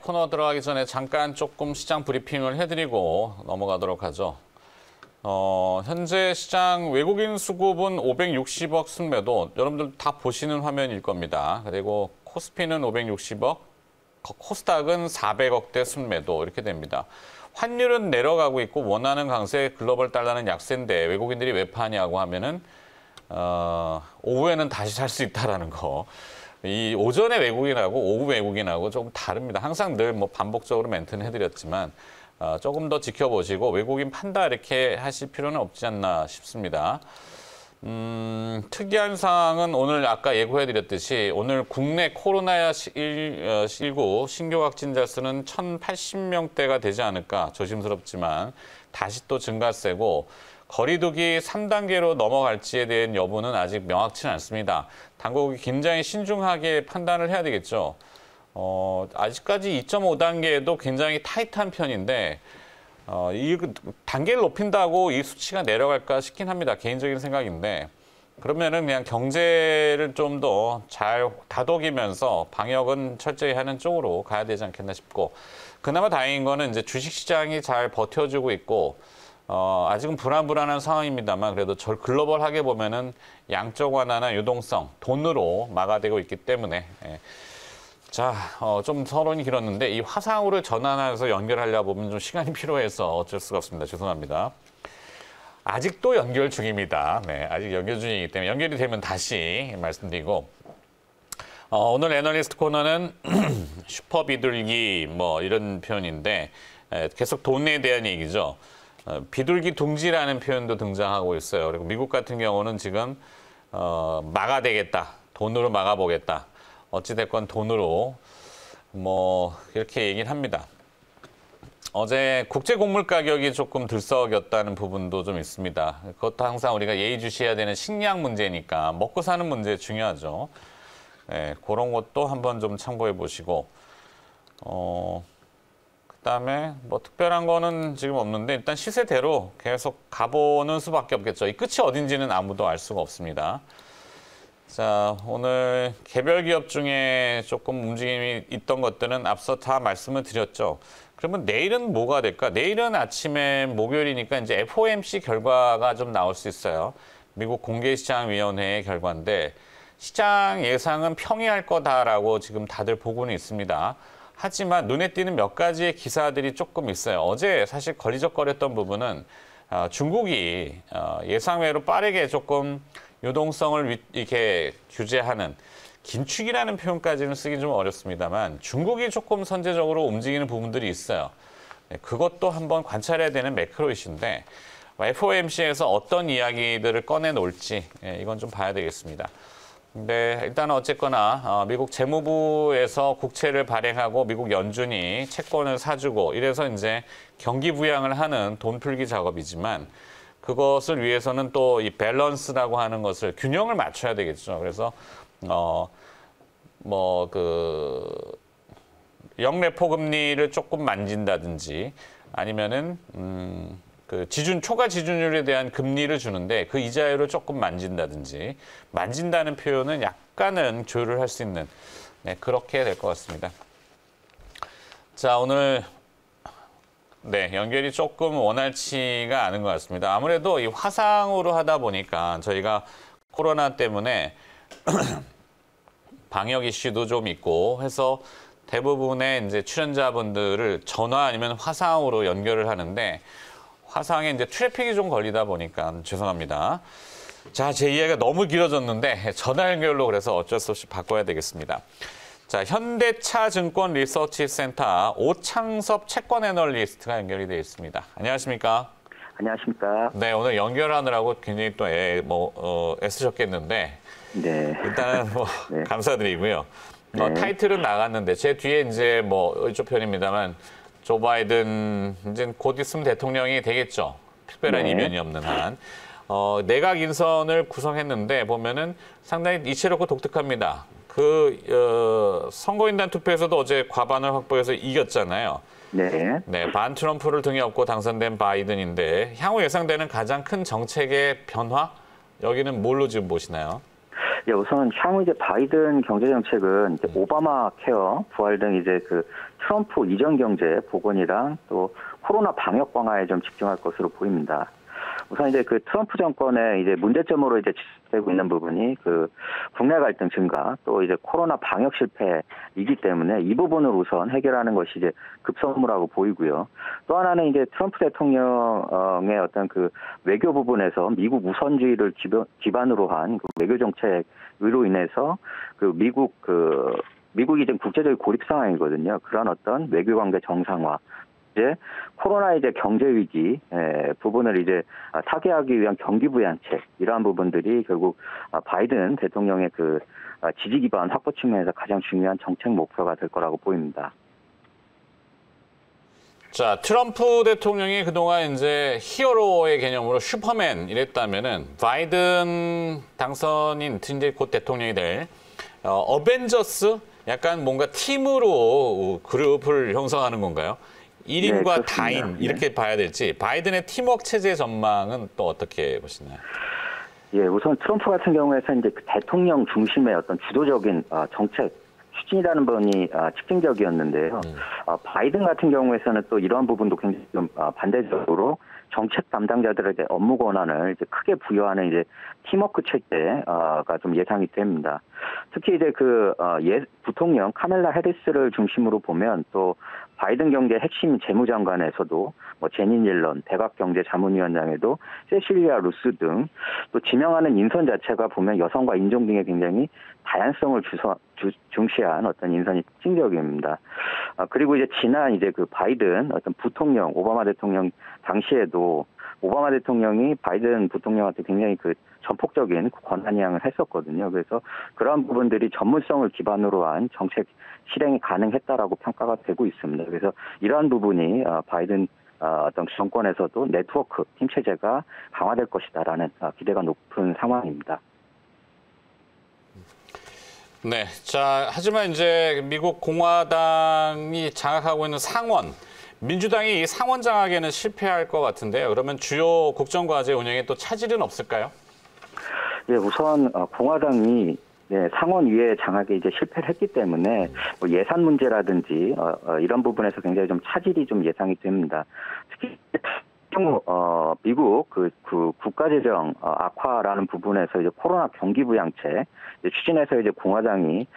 코너 들어가기 전에 잠깐 조금 시장 브리핑을 해드리고 넘어가도록 하죠. 현재 시장 외국인 수급은 560억 순매도, 여러분들 다 보시는 화면일 겁니다. 그리고 코스피는 560억, 코스닥은 400억대 순매도 이렇게 됩니다. 환율은 내려가고 있고 원화는 강세, 글로벌 달러는 약세인데 외국인들이 왜 파냐고 하면은 오후에는 다시 살 수 있다라는 거. 이 오전에 외국인하고 오후 외국인하고 조금 다릅니다. 항상 늘 뭐 반복적으로 멘트는 해드렸지만 조금 더 지켜보시고 외국인 판다 이렇게 하실 필요는 없지 않나 싶습니다. 특이한 사항은 오늘 아까 예고해드렸듯이 오늘 국내 코로나19 신규 확진자 수는 1,080명대가 되지 않을까 조심스럽지만 다시 또 증가세고 거리두기 3단계로 넘어갈지에 대한 여부는 아직 명확치는 않습니다. 당국이 굉장히 신중하게 판단을 해야 되겠죠. 아직까지 2.5단계도 굉장히 타이트한 편인데 이 단계를 높인다고 이 수치가 내려갈까 싶긴 합니다. 개인적인 생각인데 그러면은 그냥 경제를 좀 더 잘 다독이면서 방역은 철저히 하는 쪽으로 가야 되지 않겠나 싶고 그나마 다행인 거는 이제 주식시장이 잘 버텨주고 있고 아직은 불안한 상황입니다만 그래도 글로벌하게 보면은 양적 완화나 유동성, 돈으로 막아내고 있기 때문에 자, 좀 서론이 길었는데 이 화상으로 전환해서 연결하려고 보면 좀 시간이 필요해서 어쩔 수가 없습니다. 죄송합니다. 아직도 연결 중입니다. 네, 아직 연결 중이기 때문에 연결이 되면 다시 말씀드리고 오늘 애널리스트 코너는 슈퍼 비둘기 뭐 이런 표현인데 계속 돈에 대한 얘기죠. 비둘기 둥지라는 표현도 등장하고 있어요. 그리고 미국 같은 경우는 지금 막아대겠다. 돈으로 막아보겠다. 어찌됐건 돈으로 뭐 이렇게 얘기를 합니다. 어제 국제 곡물 가격이 조금 들썩였다는 부분도 좀 있습니다. 그것도 항상 우리가 예의주시해야 되는 식량 문제니까 먹고 사는 문제 중요하죠. 네, 그런 것도 한번 좀 참고해 보시고 그다음에 뭐 특별한 거는 지금 없는데 일단 시세대로 계속 가보는 수밖에 없겠죠. 이 끝이 어딘지는 아무도 알 수가 없습니다. 자, 오늘 개별 기업 중에 조금 움직임이 있던 것들은 앞서 다 말씀을 드렸죠. 그러면 내일은 뭐가 될까? 내일은 아침에 목요일이니까 이제 FOMC 결과가 좀 나올 수 있어요. 미국 공개시장위원회의 결과인데 시장 예상은 평이할 거다라고 지금 다들 보고는 있습니다. 하지만 눈에 띄는 몇 가지의 기사들이 조금 있어요. 어제 사실 걸리적거렸던 부분은 중국이 예상외로 빠르게 조금 유동성을 이렇게 규제하는 긴축이라는 표현까지는 쓰기 좀 어렵습니다만 중국이 조금 선제적으로 움직이는 부분들이 있어요. 그것도 한번 관찰해야 되는 매크로 이슈인데 FOMC에서 어떤 이야기들을 꺼내놓을지 이건 좀 봐야 되겠습니다. 근데 일단은 어쨌거나 미국 재무부에서 국채를 발행하고 미국 연준이 채권을 사주고 이래서 이제 경기 부양을 하는 돈 풀기 작업이지만 그것을 위해서는 또 이 밸런스라고 하는 것을 균형을 맞춰야 되겠죠. 그래서 영레포 금리를 조금 만진다든지 아니면은 그 초과 지준율에 대한 금리를 주는데 그 이자율을 조금 만진다든지 만진다는 표현은 약간은 조율을 할 수 있는 그렇게 될 것 같습니다. 자, 오늘 연결이 조금 원활치가 않은 것 같습니다. 아무래도 이 화상으로 하다 보니까 저희가 코로나 때문에 방역 이슈도 좀 있고 해서 대부분의 이제 출연자분들을 전화 아니면 화상으로 연결을 하는데 화상에 이제 트래픽이 좀 걸리다 보니까 죄송합니다. 자, 제 이야기가 너무 길어졌는데 전화 연결로 그래서 어쩔 수 없이 바꿔야 되겠습니다. 자, 현대차증권 리서치센터 오창섭 채권 애널리스트가 연결이 되어 있습니다. 안녕하십니까? 안녕하십니까? 네, 오늘 연결하느라고 굉장히 또 애쓰셨겠는데 네. 일단은 네. 감사드리고요. 네. 타이틀은 나갔는데 제 뒤에 이제 이쪽 편입니다만 조 바이든 이제 곧 있으면 대통령이 되겠죠. 특별한 네. 이변이 없는 한. 내각 인선을 구성했는데 보면은 상당히 이채롭고 독특합니다. 선거인단 투표에서도 어제 과반을 확보해서 이겼잖아요. 네. 네, 반 트럼프를 등에 업고 당선된 바이든인데 향후 예상되는 가장 큰 정책의 변화? 여기는 뭘로 지금 보시나요? 예, 우선 향후 이제 바이든 경제 정책은 이제 오바마 케어 부활 등 이제 그 트럼프 이전 경제 복원이랑 또 코로나 방역 강화에 좀 집중할 것으로 보입니다. 우선 이제 그 트럼프 정권의 이제 문제점으로 이제 지적되고 있는 부분이 그 국내 갈등 증가 또 이제 코로나 방역 실패이기 때문에 이 부분을 우선 해결하는 것이 이제 급선무라고 보이고요. 또 하나는 이제 트럼프 대통령의 어떤 그 외교 부분에서 미국 우선주의를 기반으로 한 그 외교 정책으로 인해서 그 미국이 지금 국제적인 고립 상황이거든요. 그런 어떤 외교 관계 정상화. 이제 코로나 이제 경제 위기 부분을 이제 타개하기 위한 경기 부양책 이러한 부분들이 결국 바이든 대통령의 그 지지 기반 확보 측면에서 가장 중요한 정책 목표가 될 거라고 보입니다. 자, 트럼프 대통령이 그동안 이제 히어로의 개념으로 슈퍼맨 이랬다면은 바이든 당선인 이제 곧 대통령이 될 어벤져스 약간 뭔가 팀으로 그룹을 형성하는 건가요? 1인과 네, 다인 네. 이렇게 봐야 될지 바이든의 팀워크 체제 전망은 또 어떻게 보시나요? 예, 우선 트럼프 같은 경우에는 이제 그 대통령 중심의 어떤 주도적인 정책 추진이라는 부분이 특징적이었는데요. 바이든 같은 경우에는 또 이러한 부분도 굉장히 좀 반대적으로 정책 담당자들에게 업무 권한을 이제 크게 부여하는 이제 팀워크 체제가 좀 예상이 됩니다. 특히 이제 부통령 카멜라 해리스를 중심으로 보면 또 바이든 경제 핵심 재무장관에서도 뭐 제니 옐런 백악경제자문위원장에도 세실리아 루스 등 또 지명하는 인선 자체가 보면 여성과 인종 등의 굉장히 다양성을 중시한 어떤 인선이 특징적입니다. 그리고 이제 지난 이제 그 바이든 어떤 부통령 오바마 대통령 당시에도 오바마 대통령이 바이든 부통령한테 굉장히 그 전폭적인 권한이양을 했었거든요. 그래서 그러한 부분들이 전문성을 기반으로 한 정책 실행이 가능했다라고 평가가 되고 있습니다. 그래서 이러한 부분이 바이든 어떤 정권에서도 네트워크 팀 체제가 강화될 것이다라는 기대가 높은 상황입니다. 네, 자 하지만 이제 미국 공화당이 장악하고 있는 상원, 민주당이 이 상원 장악에는 실패할 것 같은데요. 그러면 주요 국정과제 운영에 또 차질은 없을까요? 예, 우선 공화당이 상원위에 장악에 이제 실패를 했기 때문에 뭐 예산 문제라든지 이런 부분에서 굉장히 좀 차질이 좀 예상이 됩니다. 특히 미국 그 국가재정 악화라는 부분에서 이제 코로나 경기 부양책 추진해서 이제 공화당이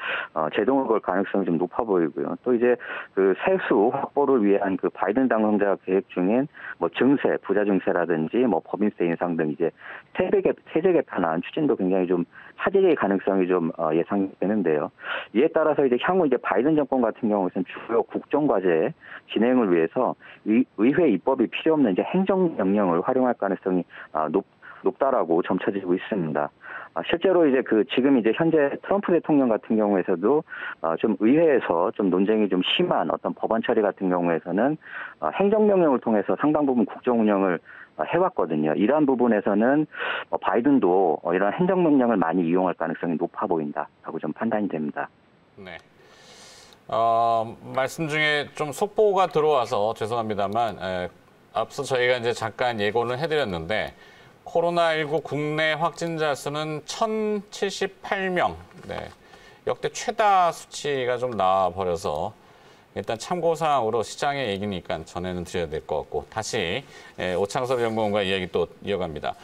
제동을 걸 가능성이 좀 높아 보이고요. 또 이제 그 세수 확보를 위한 그 바이든 당선자가 계획 중인 뭐 증세, 부자 증세라든지 뭐 법인세 인상 등 이제 세제 개편안 추진도 굉장히 좀 차질의 가능성이 좀 예상되는데요. 이에 따라서 이제 향후 이제 바이든 정권 같은 경우에는 주요 국정과제 진행을 위해서 의회 입법이 필요 없는 이제 행정명령을 활용할 가능성이 높다라고 점쳐지고 있습니다. 실제로 이제 지금 이제 현재 트럼프 대통령 같은 경우에서도 좀 의회에서 좀 논쟁이 좀 심한 어떤 법안 처리 같은 경우에서는 행정명령을 통해서 상당 부분 국정 운영을 해왔거든요. 이러한 부분에서는 바이든도 이런 행정명령을 많이 이용할 가능성이 높아 보인다라고 좀 판단이 됩니다. 네. 말씀 중에 좀 속보가 들어와서 죄송합니다만 앞서 저희가 이제 잠깐 예고를 해드렸는데 코로나19 국내 확진자 수는 1,078명. 네. 역대 최다 수치가 좀 나와버려서 일단 참고사항으로 시장의 얘기니까 전해는 드려야 될 것 같고 다시 오창섭 연구원과 이야기 또 이어갑니다.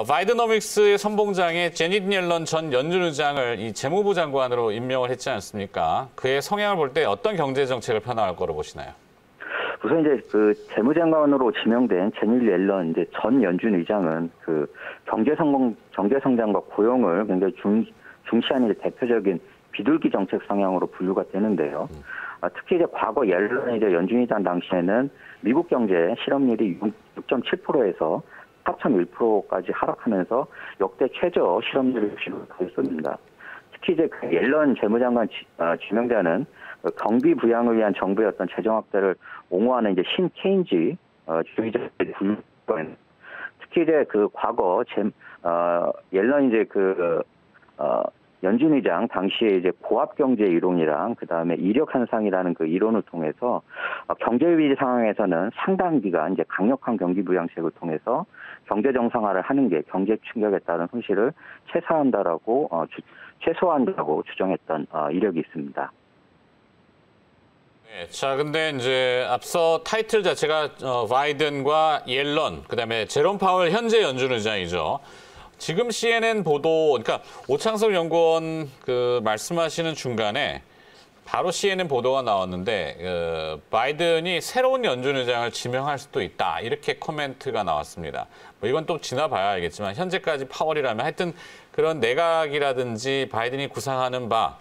바이드노믹스의 선봉장에 제닛 옐런 전 연준 의장을 이 재무부 장관으로 임명을 했지 않습니까? 그의 성향을 볼 때 어떤 경제 정책을 펴나갈 거로 보시나요? 우선 이제 재무장관으로 지명된 제닛 옐런 이제 전 연준 의장은 경제 성장과 고용을 굉장히 중시하는 이제 대표적인 비둘기 정책 성향으로 분류가 되는데요. 특히 이제 과거 옐런 이제 연준 의장 당시에는 미국 경제 실업률이 6.7%에서 4.1%까지 하락하면서 역대 최저 실업률을 기록했습니다. 특히 이제 옐런 재무장관 지명자는 경비 부양을 위한 정부의 어떤 재정 확대를 옹호하는 이제 신 케인즈 주의자의 분류권. 특히 이제 과거 옐런 이제 연준 의장 당시에 이제 고압 경제 이론이랑 그다음에 이력 현상이라는 그 이론을 통해서 경제 위기 상황에서는 상당 기간 이제 강력한 경기 부양책을 통해서 경제 정상화를 하는 게 경제 충격에 따른 손실을 최소화한다고 주장했던 이력이 있습니다. 네, 자, 근데 이제 앞서 타이틀 자체가 바이든과 옐런, 그다음에 제롬 파월 현재 연준 의장이죠. 지금 CNN 보도, 그러니까 오창석 연구원 그 말씀하시는 중간에 바로 CNN 보도가 나왔는데 바이든이 새로운 연준 의장을 지명할 수도 있다 이렇게 코멘트가 나왔습니다. 뭐 이건 또 지나봐야 알겠지만 현재까지 파월이라면 하여튼 그런 내각이라든지 바이든이 구상하는 바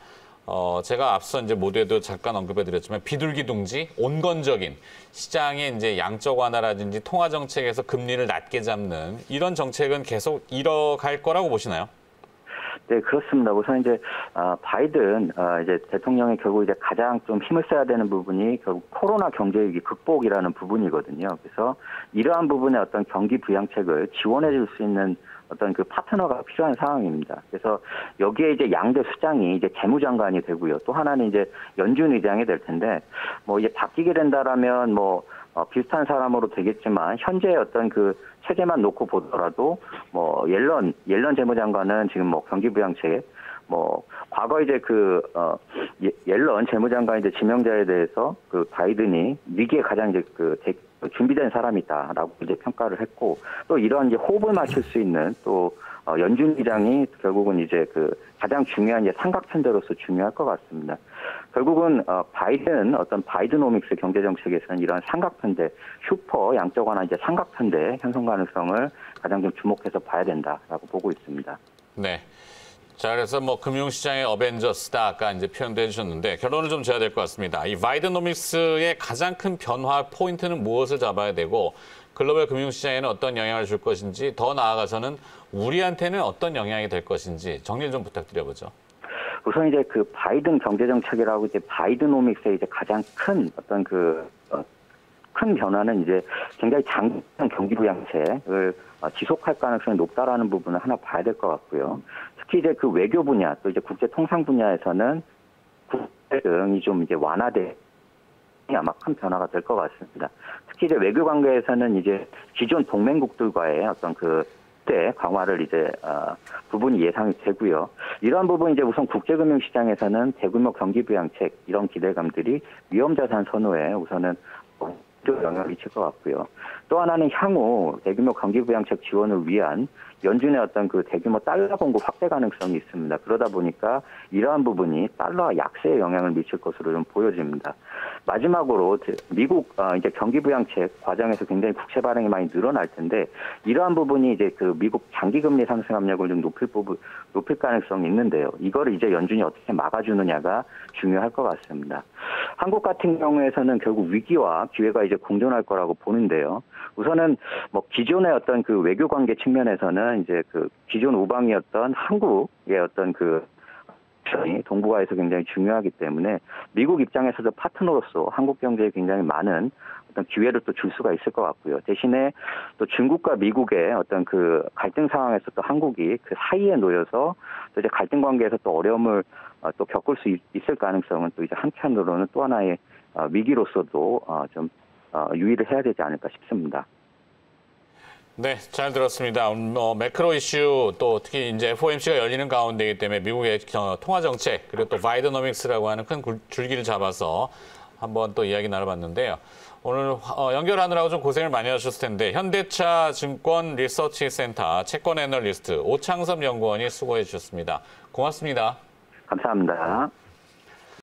제가 앞서 이제 모두에도 잠깐 언급해드렸지만 비둘기둥지, 온건적인 시장의 이제 양적 완화라든지 통화 정책에서 금리를 낮게 잡는 이런 정책은 계속 이뤄갈 거라고 보시나요? 네, 그렇습니다. 우선 이제 바이든 이제 대통령이 결국 이제 가장 좀 힘을 써야 되는 부분이 결국 코로나 경제 위기 극복이라는 부분이거든요. 그래서 이러한 부분의 어떤 경기 부양책을 지원해 줄 수 있는 어떤 그 파트너가 필요한 상황입니다. 그래서 여기에 이제 양대 수장이 이제 재무장관이 되고요. 또 하나는 이제 연준 의장이 될 텐데 뭐 이제 바뀌게 된다라면 뭐 비슷한 사람으로 되겠지만 현재의 어떤 그 체제만 놓고 보더라도 뭐 옐런 재무장관은 지금 뭐 경기 부양책 뭐 과거 이제 옐런 재무장관 이제 지명자에 대해서 그 바이든이 위기에 가장 이제 준비된 사람이다라고 이제 평가를 했고 또 이런 이제 호흡을 맞출 수 있는 또 연준 의장이 결국은 이제 가장 중요한 이제 삼각편대로서 중요할 것 같습니다. 결국은 바이드노믹스 경제 정책에서는 이런 삼각편대, 슈퍼 양적 완화 이제 삼각편대 형성 가능성을 가장 좀 주목해서 봐야 된다라고 보고 있습니다. 네. 자, 그래서 뭐 금융시장의 어벤져스다 아까 이제 표현도 해주셨는데 결론을 좀 지어야 될 것 같습니다. 이 바이드노믹스의 가장 큰 변화 포인트는 무엇을 잡아야 되고 글로벌 금융시장에는 어떤 영향을 줄 것인지 더 나아가서는 우리한테는 어떤 영향이 될 것인지 정리를 좀 부탁드려보죠. 우선 이제 바이든 경제 정책이라고 이제 바이드노믹스의 이제 가장 큰 어떤 큰 변화는 이제 굉장히 장기적 경기 부양책을 지속할 가능성이 높다라는 부분을 하나 봐야 될 것 같고요. 특히 이제 외교 분야 또 이제 국제 통상 분야에서는 국제 등이 좀 이제 완화돼 아마 큰 변화가 될 것 같습니다. 특히 이제 외교 관계에서는 이제 기존 동맹국들과의 어떤 때 강화를 이제 부분이 예상이 되고요. 이러한 부분 이제 우선 국제금융시장에서는 대규모 경기 부양책 이런 기대감들이 위험자산 선호에 우선은 영향을 미칠 것 같고요. 또 하나는 향후 대규모 경기 부양책 지원을 위한 연준의 어떤 대규모 달러 공급 확대 가능성이 있습니다. 그러다 보니까 이러한 부분이 달러 약세에 영향을 미칠 것으로 좀 보여집니다. 마지막으로 미국 이제 경기 부양책 과정에서 굉장히 국채 발행이 많이 늘어날 텐데 이러한 부분이 이제 미국 장기 금리 상승 압력을 좀 높일 가능성이 있는데요. 이거를 이제 연준이 어떻게 막아주느냐가 중요할 것 같습니다. 한국 같은 경우에서는 결국 위기와 기회가 이제 공존할 거라고 보는데요. 우선은 뭐 기존의 어떤 외교 관계 측면에서는 이제 기존 우방이었던 한국의 어떤 동북아에서 굉장히 중요하기 때문에 미국 입장에서도 파트너로서 한국 경제에 굉장히 많은 어떤 기회를 또 줄 수가 있을 것 같고요. 대신에 또 중국과 미국의 어떤 갈등 상황에서 또 한국이 사이에 놓여서 또 이제 갈등 관계에서 또 어려움을 또 겪을 수 있을 가능성은 또 이제 한편으로는 또 하나의 위기로서도 좀 유의를 해야 되지 않을까 싶습니다. 네, 잘 들었습니다. 매크로 이슈 또 특히 이제 FOMC가 열리는 가운데이기 때문에 미국의 통화 정책 그리고 또 바이드노믹스라고 하는 큰 줄기를 잡아서 한번 또 이야기 나눠봤는데요. 오늘 연결하느라고 좀 고생을 많이 하셨을 텐데 현대차 증권 리서치 센터 채권 애널리스트 오창섭 연구원이 수고해 주셨습니다. 고맙습니다. 감사합니다.